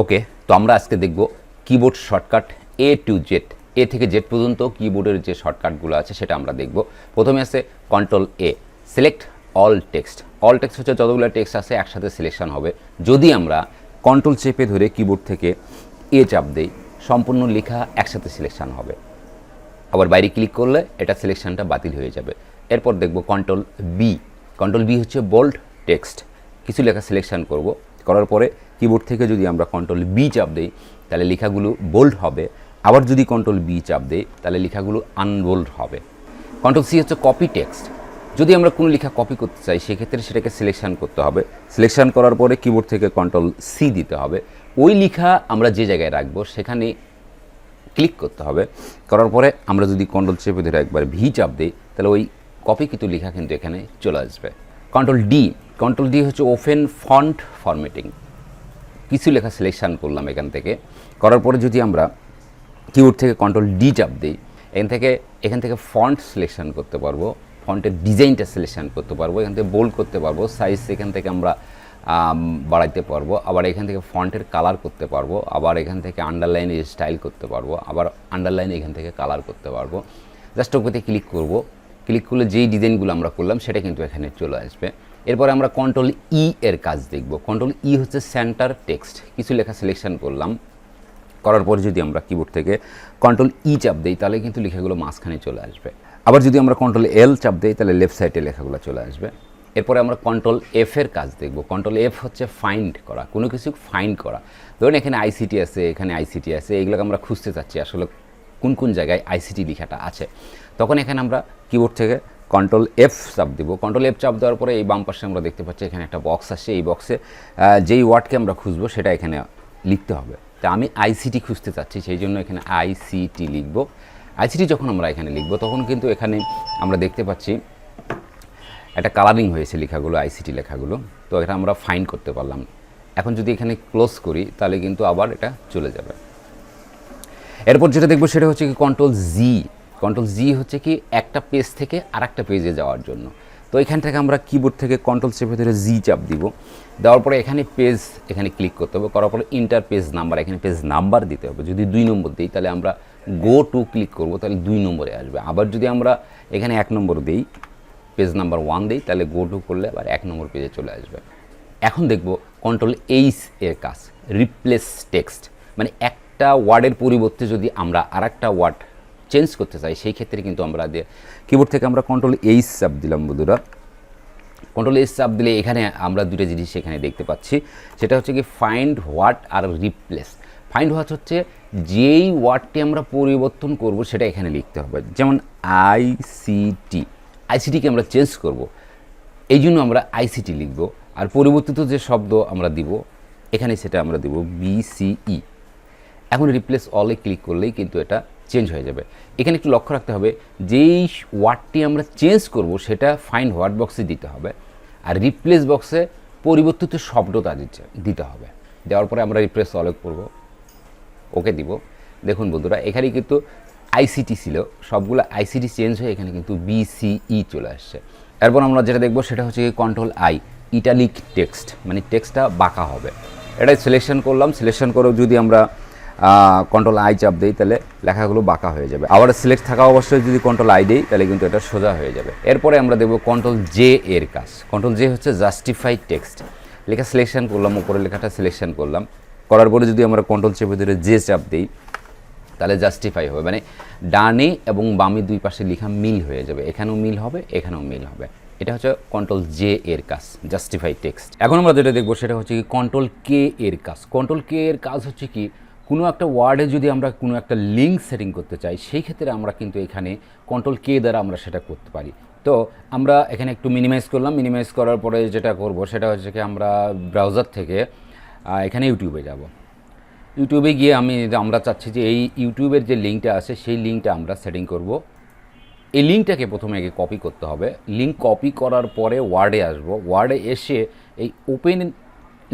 ওকে, তো আমরা আজকে দেখব keyboard shortcut A to Z, এ থেকে জেড পর্যন্ত কিবোর্ডের যে শর্টকাটগুলো আছে সেটা আমরা দেখব। প্রথমে আছে control A, select all text. All text হচ্ছে যতগুলো টেক্সট আছে একসাথে সিলেকশন হবে। যদি আমরা কন্ট্রোল চেপে ধরে কিবোর্ড থেকে এ চাপ দেই, সম্পূর্ণ লেখা একসাথে সিলেকশন হবে। আবার বাইরে ক্লিক করলে এটা সিলেকশনটা বাতিল হয়ে যাবে। এরপর দেখব কন্ট্রোল বি। কন্ট্রোল বি হচ্ছে বোল্ড টেক্সট, কিছু লেখা সিলেকশন করব, করার পরে কিবোর্ড থেকে যদি আমরা কন্ট্রোল বি চাপ দিই তাহলে লেখাগুলো বোল্ড হবে। আবার যদি কন্ট্রোল বি চাপ দিই তাহলে লেখাগুলো আনবোল্ড হবে। কন্ট্রোল সি হচ্ছে কপি টেক্সট। যদি আমরা কোনো লেখা কপি করতে চাই সেক্ষেত্রে সেটাকে সিলেকশন করতে হবে। সিলেকশন করার পরে কিবোর্ড থেকে কন্ট্রোল সি দিতে হবে। ওই লেখা আমরা যে জায়গায় রাখবো সেখানে ক্লিক করতে হবে। করার পরে আমরা যদি কন্ট্রোল চেপে ধরে একবার ভি চাপ দিই তাহলে ওই কপিকৃত লেখা কিন্তু এখানে চলে আসবে। Control D. কন্ট্রোল ডি হচ্ছে ওপেন ফন্ট ফরম্যাটিং। কিছু লেখা সিলেকশন করলাম এখান থেকে, করার পরে যদি আমরা কিবোর্ড থেকে কন্ট্রোল ডি চাপ দিই এখান থেকে ফন্ট সিলেকশন করতে পারবো, ফন্টের ডিজাইনটা সিলেকশন করতে পারবো, এখান থেকে বোল্ড করতে পারবো, সাইজ এখান থেকে আমরা বাড়াইতে পারবো, আবার এখান থেকে ফন্টের কালার করতে পারবো, আবার এখান থেকে আন্ডারলাইন স্টাইল করতে পারবো, আবার আন্ডারলাইন এখান থেকে কালার করতে পারবো। জাস্ট ওকেতে ক্লিক করব। ক্লিক করলে যেই ডিজাইনগুলো আমরা করলাম সেটা কিন্তু এখানে চলে আসবে। এরপরে আমরা কন্ট্রোল ই এর কাজ দেখব। কন্ট্রোল ই হচ্ছে সেন্টার টেক্সট। কিছু লেখা সিলেকশন করলাম, করার পর যদি আমরা কিবোর্ড থেকে কন্ট্রোল ই চাপ দিই তাহলে কিন্তু লেখাগুলো মাঝখানে চলে আসবে। আবার যদি আমরা কন্ট্রোল এল চাপ দিই তাহলে লেফট সাইডে লেখাগুলো চলে আসবে। এরপরে আমরা কন্ট্রোল এফ এর কাজ দেখব। কন্ট্রোল এফ হচ্ছে ফাইন্ড করা, কোনো কিছু ফাইন্ড করা। ধরুন এখানে আইসিটি আছে, এখানে আইসিটি আছে, এইগুলোকে আমরা খুঁজতে চাচ্ছি আসলে কোন কোন জায়গায় আইসিটি লেখাটা আছে। তখন এখানে আমরা কিবোর্ড থেকে কন্ট্রোল এফ চাপ দেবো। কন্ট্রোল এফ চাপ দেওয়ার পরে এই বাম পাশে আমরা দেখতে পাচ্ছি এখানে একটা বক্স আসছে। এই বক্সে যেই ওয়ার্ডকে আমরা খুঁজবো সেটা এখানে লিখতে হবে। তা আমি আইসিটি খুঁজতে চাচ্ছি, সেই জন্য এখানে আইসিটি লিখব। আইসিটি যখন আমরা এখানে লিখব তখন কিন্তু এখানে আমরা দেখতে পাচ্ছি একটা কালারিং হয়েছে লেখাগুলো, আইসিটি লেখাগুলো। তো এটা আমরা ফাইন্ড করতে পারলাম। এখন যদি এখানে ক্লোজ করি তাহলে কিন্তু আবার এটা চলে যাবে। এরপর যেটা দেখবো সেটা হচ্ছে কি কন্ট্রোল জি। কন্ট্রোল জি হচ্ছে কি একটা পেজ থেকে আরেকটা পেজে যাওয়ার জন্য। তো এখান থেকে আমরা কিবোর্ড থেকে কন্ট্রোল চেপে ধরে জি চাপ দিব। দেওয়ার পরে এখানে পেজ এখানে ক্লিক করতে হবে, করার পরে ইন্টার পেজ নাম্বার, এখানে পেজ নাম্বার দিতে হবে। যদি 2 নম্বর দিই তাহলে আমরা গো টু ক্লিক করব, তাহলে 2 নম্বরে আসবে। আবার যদি আমরা এখানে 1 নম্বর দিই, পেজ নাম্বার 1 দিই, তাহলে গো টু করলে আবার 1 নম্বর পেজে চলে আসবে। এখন দেখব কন্ট্রোল এইচ এর কাজ, রিপ্লেস টেক্সট। মানে একটা ওয়ার্ডের পরিবর্তে যদি আমরা আরেকটা ওয়ার্ড চেঞ্জ করতে চাই সেই ক্ষেত্রে কিন্তু আমরা কিবোর্ড থেকে আমরা কন্ট্রোল এইচ চাপ দিলাম বন্ধুরা। কন্ট্রোল এইচ চাপ দিলে এখানে আমরা দুটো জিনিস এখানে দেখতে পাচ্ছি। সেটা হচ্ছে কি find what are replace. Find what হচ্ছে যেই ওয়ার্ডটি আমরা পরিবর্তন করব সেটা এখানে লিখতে হবে। যেমন আইসিটি, আইসিটিকে আমরা চেঞ্জ করব, এই জন্য আমরা আইসিটি লিখব। আর পরিবর্তিত যে শব্দ আমরা দিব এখানে সেটা আমরা দিব বিসিই। এখন রিপ্লেস অলে ক্লিক করলেই কিন্তু এটা চেঞ্জ হয়ে যাবে। এখানে একটু লক্ষ্য রাখতে হবে, যেই ওয়ার্ডটি আমরা চেঞ্জ করব সেটা ফাইন্ড ওয়ার্ড বক্সে দিতে হবে, আর রিপ্লেস বক্সে পরিবর্তিত শব্দটা দিতে হবে। দেওয়ার পরে আমরা রিপ্লেস অলে করব, ওকে দিব। দেখুন বন্ধুরা এখানে কিন্তু আইসিটি ছিল, সবগুলো আইসিটি চেঞ্জ হয়ে এখানে কিন্তু বিসিই চলে আসছে। এরপর আমরা যেটা দেখব সেটা হচ্ছে কন্ট্রোল আই, ইটালিক টেক্সট, মানে টেক্সটটা বাঁকা হবে। এটাই সিলেকশন করলাম। সিলেকশন করেও যদি আমরা কন্ট্রোল আই চাপ দিই তাহলে লেখাগুলো বাঁকা হয়ে যাবে। আবার সিলেক্ট থাকা অবশ্যই যদি কন্ট্রোল আই দিই তাহলে কিন্তু এটা সোজা হয়ে যাবে। এরপরে আমরা দেখব কন্ট্রোল জে এর কাজ। কন্ট্রোল জে হচ্ছে জাস্টিফাই টেক্সট। লেখা সিলেকশন করলাম, উপরে লেখাটা সিলেকশন করলাম, করার পরে যদি আমরা কন্ট্রোল চেপে ধরে জে চাপ দিই তাহলে জাস্টিফাই হবে, মানে ডানে এবং বামে দুই পাশে লেখা মিল হয়ে যাবে। এখানেও মিল হবে, এখানেও মিল হবে। এটা হচ্ছে কন্ট্রোল জে এর কাজ, জাস্টিফাই টেক্সট। এখন আমরা যেটা দেখবো সেটা হচ্ছে কি কন্ট্রোল কে এর কাজ। কন্ট্রোল কে এর কাজ হচ্ছে কি কোনো একটা ওয়ার্ডে যদি আমরা কোনো একটা লিঙ্ক সেটিং করতে চাই সেই ক্ষেত্রে আমরা কিন্তু এখানে কন্ট্রোল কে দ্বারা আমরা সেটা করতে পারি। তো আমরা এখানে একটু মিনিমাইজ করলাম। মিনিমাইজ করার পরে যেটা করব সেটা হচ্ছে কি আমরা ব্রাউজার থেকে এখানে ইউটিউবে যাব। ইউটিউবে গিয়ে আমরা চাচ্ছি যে এই ইউটিউবের যে লিঙ্কটা আছে সেই লিঙ্কটা আমরা সেটিং করব। এই লিঙ্কটাকে প্রথমে আগে কপি করতে হবে। লিঙ্ক কপি করার পরে ওয়ার্ডে আসব। ওয়ার্ডে এসে এই ওপেন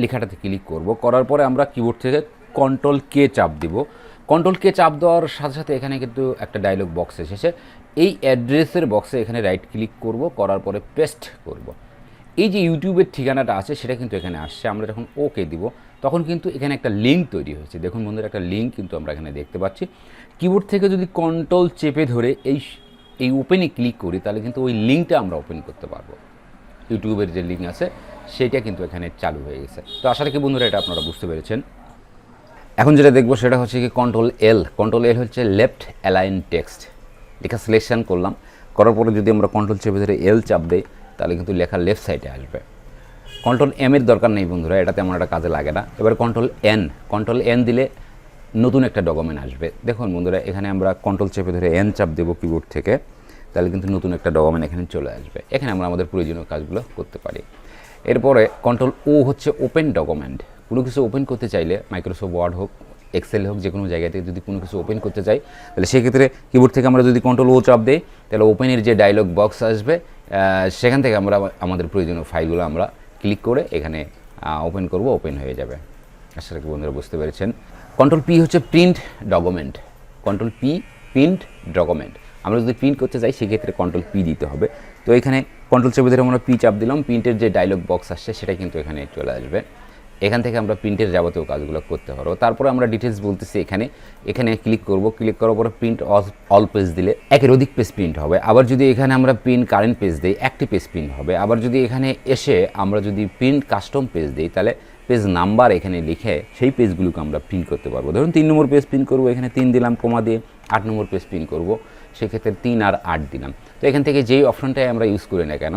লেখাটাতে ক্লিক করব। করার পরে আমরা কিবোর্ড থেকে কন্ট্রোল কে চাপ দিব। কন্ট্রোল কে চাপ দেওয়ার সাথে সাথে এখানে কিন্তু একটা ডায়লগ বক্স এসেছে। এই অ্যাড্রেসের বক্সে এখানে রাইট ক্লিক করব, করার পরে পেস্ট করব। এই যে ইউটিউবের ঠিকানাটা আছে সেটা কিন্তু এখানে আসছে। আমরা যখন ওকে দিব তখন কিন্তু এখানে একটা লিঙ্ক তৈরি হয়েছে। দেখুন বন্ধুরা, একটা লিঙ্ক কিন্তু আমরা এখানে দেখতে পাচ্ছি। কিবোর্ড থেকে যদি কন্ট্রোল চেপে ধরে এই ওপেনে ক্লিক করি, তাহলে কিন্তু ওই লিঙ্কটা আমরা ওপেন করতে পারবো। ইউটিউবের যে লিঙ্ক আছে সেটা কিন্তু এখানে চালু হয়ে গেছে। তো আশা রাখি বন্ধুরা এটা আপনারা বুঝতে পেরেছেন। এখন যেটা দেখবো সেটা হচ্ছে কি কন্ট্রোল এল। কন্ট্রোল এল হচ্ছে লেফট অ্যালাইন টেক্সট। লেখা সিলেকশন করলাম, করার পরে যদি আমরা কন্ট্রোল চেপে ধরে এল চাপ দেই, তাহলে কিন্তু লেখা লেফট সাইডে আসবে। কন্ট্রোল এম এর দরকার নেই বন্ধুরা, এটা তেমন একটা কাজে লাগে না। এবার কন্ট্রোল এন দিলে নতুন একটা ডকুমেন্ট আসবে। দেখুন বন্ধুরা, এখানে আমরা কন্ট্রোল চেপে ধরে এন চাপ দেবো কিবোর্ড থেকে, তাহলে কিন্তু নতুন একটা ডকুমেন্ট এখানে চলে আসবে। এখানে আমরা আমাদের প্রয়োজনীয় কাজগুলো করতে পারি। এরপরে কন্ট্রোল ও হচ্ছে ওপেন ডকুমেন্ট। কোনো কিছু ওপেন করতে চাইলে মাইক্রোসফট ওয়ার্ড হোক, এক্সেল হোক, যে কোনো জায়গা থেকে যদি কোনো কিছু ওপেন করতে চাই, তাহলে সেক্ষেত্রে কিবোর্ড থেকে আমরা যদি কন্ট্রোল ও চাপ দিই, তাহলে ওপেনের যে ডায়লগ বক্স আসবে সেখান থেকে আমরা আমাদের প্রয়োজনীয় ফাইলগুলো আমরা ক্লিক করে এখানে ওপেন করব, ওপেন হয়ে যাবে। আশা রাখি বন্ধুরা বুঝতে পেরেছেন। কন্ট্রোল পি হচ্ছে print document. Control P print document. আমরা যদি প্রিন্ট করতে চাই সেক্ষেত্রে কন্ট্রোল পি দিতে হবে। তো এখানে কন্ট্রোল চেপে ধরে আমরা পি চাপ দিলাম, প্রিন্টের যে ডায়লগ বক্স আসছে সেটা কিন্তু এখানে চলে আসবে। এখান থেকে আমরা প্রিন্টের যাবতীয় কাজগুলো করতে পারবো। তারপরে আমরা ডিটেলস বলতেছি, এখানে ক্লিক করব। ক্লিক করার পরে প্রিন্ট অল পেজ দিলে একের অধিক পেজ প্রিন্ট হবে। আবার যদি এখানে আমরা প্রিন্ট কারেন্ট পেজ দিই, একটি পেজ প্রিন্ট হবে। আবার যদি এখানে এসে আমরা যদি প্রিন্ট কাস্টম পেজ দিই, তাহলে পেজ নাম্বার এখানে লিখে সেই পেজগুলোকে আমরা প্রিন্ট করতে পারবো। ধরুন 3 নম্বর পেজ প্রিন্ট করবো, এখানে 3 দিলাম কমা দিয়ে। 8 নম্বর পেজ প্রিন্ট করবো, সেক্ষেত্রে 3 আর 8 দিলাম। তো এখান থেকে যেই অপশনটাই আমরা ইউজ করি না কেন,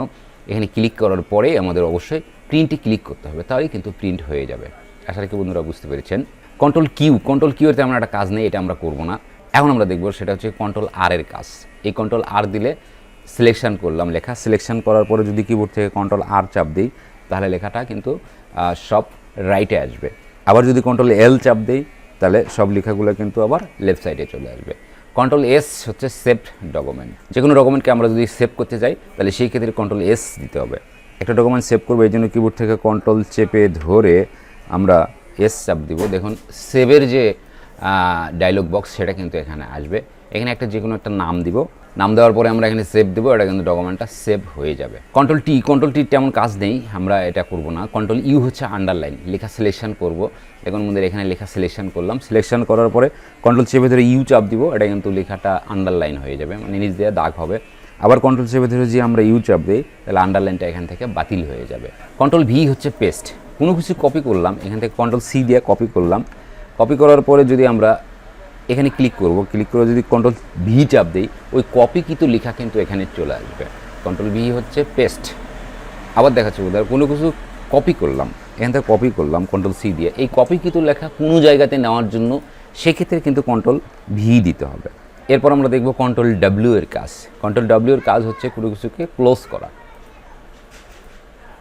এখানে ক্লিক করার পরে আমাদের অবশ্যই প্রিন্টে ক্লিক করতে হবে, তাহলেই কিন্তু প্রিন্ট হয়ে যাবে। আশা রাখি বন্ধুরা বুঝতে পেরেছেন। কন্ট্রোল কিউতে আমরা একটা কাজ নেই, এটা আমরা করব না। এখন আমরা দেখব সেটা হচ্ছে কন্ট্রোল আর এর কাজ। এই কন্ট্রোল আর দিলে সিলেকশন করলাম লেখা, সিলেকশন করার পরে যদি কিবোর্ড থেকে কন্ট্রোল আর চাপ দিই, তাহলে লেখাটা কিন্তু সব রাইটে আসবে। আবার যদি কন্ট্রোল এল চাপ দিই, তাহলে সব লেখাগুলো কিন্তু আবার লেফট সাইডে চলে আসবে। কন্ট্রোল এস হচ্ছে সেভড ডকুমেন্ট। যে কোনো ডকুমেন্টকে আমরা যদি সেভ করতে চাই, তাহলে সেই ক্ষেত্রে কন্ট্রোল এস দিতে হবে। একটা ডকুমেন্ট সেভ করবো, এই জন্য কিবোর্ড থেকে কন্ট্রোল চেপে ধরে আমরা এস চাপ দিব। দেখুন সেভের যে ডায়লগ বক্স সেটা কিন্তু এখানে আসবে। এখানে একটা যে কোনো একটা নাম দিব, নাম দেওয়ার পরে আমরা এখানে সেভ দেবো, এটা কিন্তু ডকুমেন্টটা সেভ হয়ে যাবে। কন্ট্রোল টি তেমন কাজ নেই, আমরা এটা করব না। কন্ট্রোল ইউ হচ্ছে আন্ডারলাইন। লেখা সিলেকশন করব, দেখুন আমাদের এখানে লেখা সিলেকশন করলাম। সিলেকশন করার পরে কন্ট্রোল চেপে ধরে ইউ চাপ দিব, এটা কিন্তু লেখাটা আন্ডারলাইন হয়ে যাবে, মানে নিচ দিয়ে দাগ হবে। আবার কন্ট্রোল চেপে ধরে যে আমরা ইউ চাপ দিই, তাহলে আন্ডারলাইনটা এখান থেকে বাতিল হয়ে যাবে। কন্ট্রোল ভি হচ্ছে পেস্ট। কোনো কিছু কপি করলাম, এখান থেকে কন্ট্রোল সি দিয়ে কপি করলাম। কপি করার পরে যদি আমরা এখানে ক্লিক করব, ক্লিক করে যদি কন্ট্রোল ভি চাপ দিই, ওই কপিকৃত লেখা কিন্তু এখানে চলে আসবে। কন্ট্রোল ভি হচ্ছে পেস্ট। আবার দেখাচ্ছি বোধহয় কোনো কিছু কপি করলাম, এখান থেকে কপি করলাম কন্ট্রোল সি দিয়ে। এই কপিকৃত লেখা কোনো জায়গাতে নেওয়ার জন্য সেক্ষেত্রে কিন্তু কন্ট্রোল ভি দিতে হবে। এরপর আমরা দেখব কন্ট্রোল ডাব্লিউ এর কাজ। কন্ট্রোল ডাব্লিউ এর কাজ হচ্ছে কোনো কিছুকে ক্লোজ করা।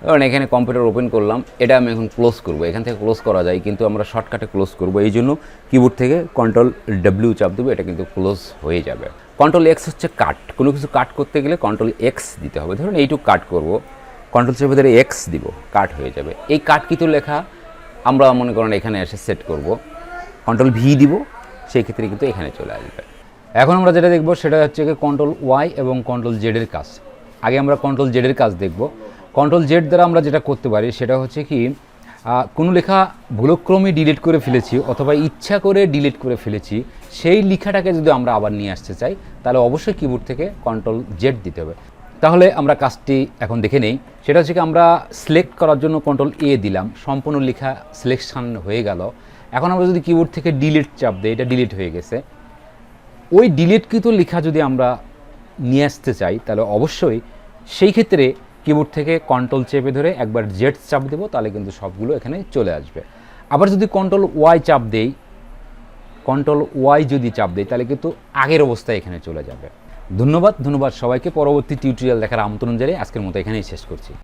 কারণ এখানে কম্পিউটার ওপেন করলাম, এটা আমি এখন ক্লোজ করব। এখান থেকে ক্লোজ করা যায়, কিন্তু আমরা শর্টকাটে ক্লোজ করব। এই জন্য কিবোর্ড থেকে কন্ট্রোল ডাব্লিউ চাপ দেবো, এটা কিন্তু ক্লোজ হয়ে যাবে। কন্ট্রোল এক্স হচ্ছে কাট। কোনো কিছু কাট করতে গেলে কন্ট্রোল এক্স দিতে হবে। ধরুন এইটুকু কাট করব, কন্ট্রোল চেপে ধরে এক্স দিব, কাট হয়ে যাবে। এই কাটকৃত লেখা আমরা মনে করেন এখানে এসে সেট করব, কন্ট্রোল ভি দিব, সেই ক্ষেত্রে কিন্তু এখানে চলে আসবে। এখন আমরা যেটা দেখব সেটা হচ্ছে কন্ট্রোল ওয়াই এবং কন্ট্রোল জেডের কাজ। আগে আমরা কন্ট্রোল জেডের কাজ দেখব। কন্ট্রোল জেড দ্বারা আমরা যেটা করতে পারি সেটা হচ্ছে কি, কোনো লেখা ভুলক্রমে ডিলিট করে ফেলেছি অথবা ইচ্ছা করে ডিলিট করে ফেলেছি, সেই লেখাটাকে যদি আমরা আবার নিয়ে আসতে চাই, তাহলে অবশ্যই কিবোর্ড থেকে কন্ট্রোল জেড দিতে হবে। তাহলে আমরা কাজটি এখন দেখে নেই। সেটা হচ্ছে কি, আমরা সিলেক্ট করার জন্য কন্ট্রোল এ দিলাম, সম্পূর্ণ লেখা সিলেকশন হয়ে গেল। এখন আমরা যদি কিবোর্ড থেকে ডিলিট চাপ দিই, এটা ডিলিট হয়ে গেছে। ওই ডিলিটকৃত লেখা যদি আমরা নিয়ে আসতে চাই, তাহলে অবশ্যই সেই ক্ষেত্রে কিবোর্ড থেকে কন্ট্রোল চেপে ধরে একবার জেড চাপ দেবো, তাহলে কিন্তু সবগুলো এখানে চলে আসবে। আবার যদি কন্ট্রোল ওয়াই চাপ দেই, কন্ট্রোল ওয়াই যদি চাপ দেই, তাহলে কিন্তু আগের অবস্থায় এখানে চলে যাবে। ধন্যবাদ সবাইকে। পরবর্তী টিউটোরিয়াল দেখার আমন্ত্রণ জানিয়ে আজকের মতো এখানেই শেষ করছি।